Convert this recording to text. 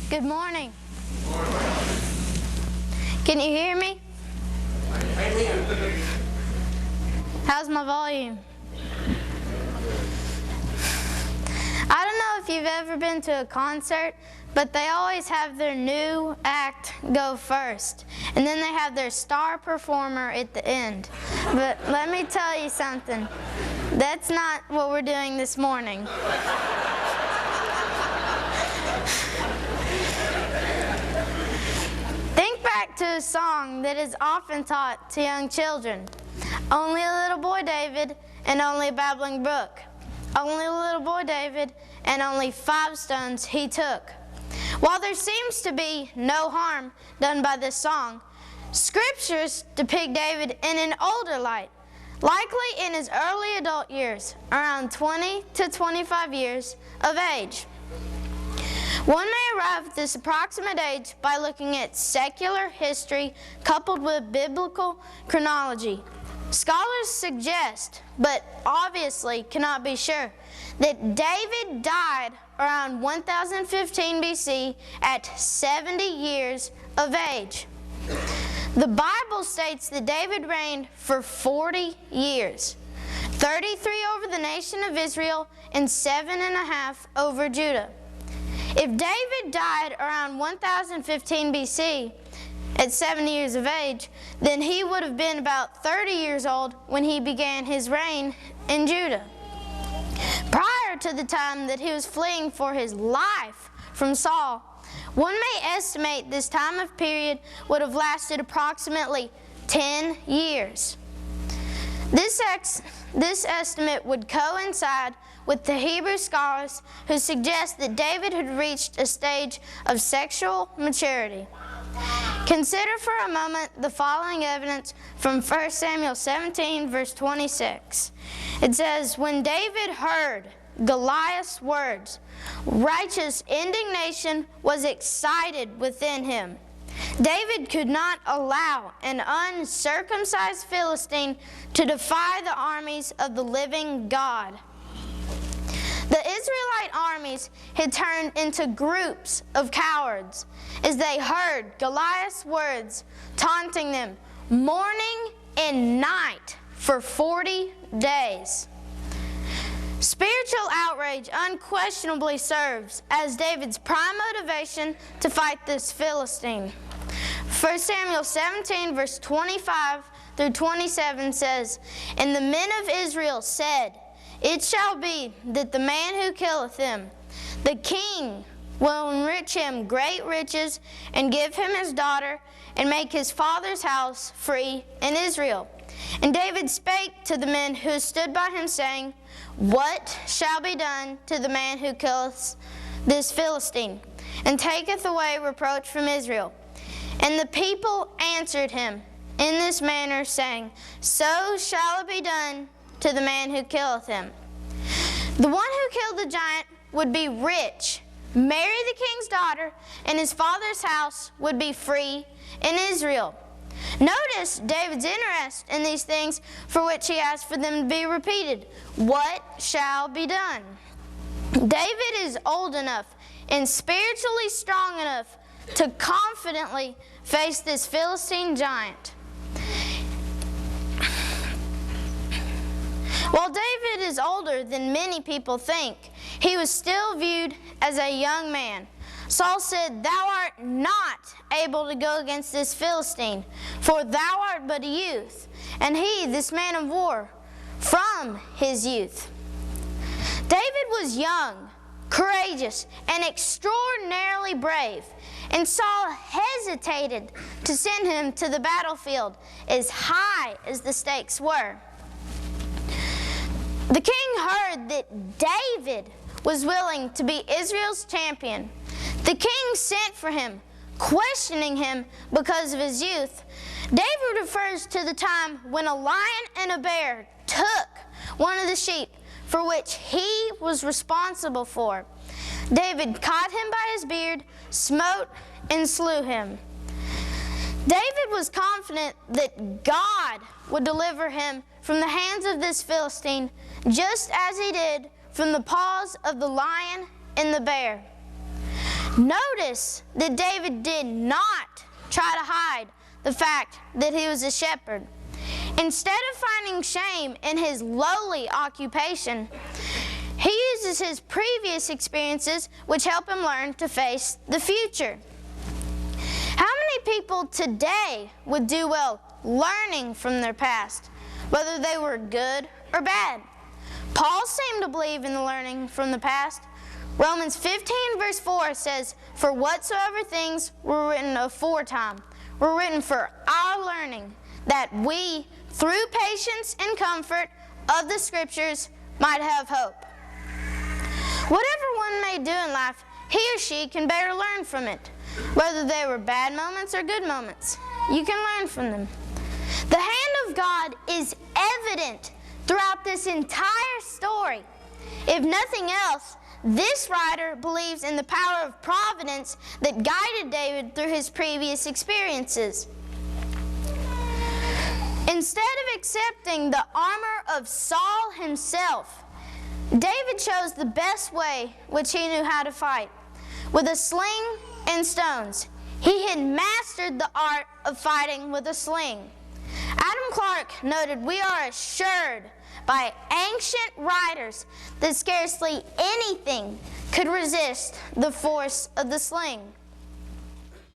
Good morning. Can you hear me? How's my volume? I don't know if you've ever been to a concert, but they always have their new act go first, and then they have their star performer at the end. But let me tell you something. That's not what we're doing this morning. Think back to a song that is often taught to young children. Only a little boy David and only a babbling brook. Only a little boy David and only 5 stones he took. While there seems to be no harm done by this song, scriptures depict David in an older light, likely in his early adult years, around 20 to 25 years of age. One may arrive at this approximate age by looking at secular history coupled with biblical chronology. Scholars suggest, but obviously cannot be sure, that David died around 1015 BC at 70 years of age. The Bible states that David reigned for 40 years, 33 over the nation of Israel and 7.5 over Judah. If David died around 1015 BC at 70 years of age, then he would have been about 30 years old when he began his reign in Judah. Prior to the time that he was fleeing for his life from Saul, one may estimate this time of period would have lasted approximately 10 years. This estimate would coincide with the Hebrew scholars who suggest that David had reached a stage of sexual maturity. Consider for a moment the following evidence from 1 Samuel 17, verse 26. It says, "When David heard Goliath's words, righteous indignation was excited within him. David could not allow an uncircumcised Philistine to defy the armies of the living God." The Israelite armies had turned into groups of cowards as they heard Goliath's words taunting them morning and night for 40 days. Spiritual outrage unquestionably serves as David's prime motivation to fight this Philistine. 1 Samuel 17, verse 25 through 27 says, "And the men of Israel said, It shall be that the man who killeth him, the king will enrich him great riches, and give him his daughter, and make his father's house free in Israel. And David spake to the men who stood by him, saying, What shall be done to the man who killeth this Philistine, and taketh away reproach from Israel? And the people answered him in this manner, saying, So shall it be done to the man who killeth him. The one who killed the giant would be rich, marry the king's daughter, and his father's house would be free in Israel." Notice David's interest in these things for which he asked for them to be repeated. What shall be done? David is old enough and spiritually strong enough to confidently face this Philistine giant. While David is older than many people think, he was still viewed as a young man. Saul said, "Thou art not able to go against this Philistine, for thou art but a youth, and he, this man of war, from his youth." David was young, courageous, and extraordinarily brave, and Saul hesitated to send him to the battlefield as high as the stakes were. The king heard that David was willing to be Israel's champion. The king sent for him, questioning him because of his youth. David refers to the time when a lion and a bear took one of the sheep for which he was responsible for. David caught him by his beard, smote, and slew him. David was confident that God would deliver him from the hands of this Philistine, just as he did from the paws of the lion and the bear. Notice that David did not try to hide the fact that he was a shepherd. Instead of finding shame in his lowly occupation, he uses his previous experiences, which help him learn to face the future. How many people today would do well learning from their past, whether they were good or bad? Paul seemed to believe in the learning from the past. Romans 15 verse 4 says, "For whatsoever things were written aforetime were written for our learning, that we, through patience and comfort of the Scriptures, might have hope." Whatever one may do in life, he or she can better learn from it. Whether they were bad moments or good moments, you can learn from them. The hand of God is evident throughout this entire story. If nothing else, this writer believes in the power of providence that guided David through his previous experiences. Instead of accepting the armor of Saul himself, David chose the best way which he knew how to fight, with a sling and stones. He had mastered the art of fighting with a sling. Adam Clarke noted, "We are assured by ancient writers that scarcely anything could resist the force of the sling."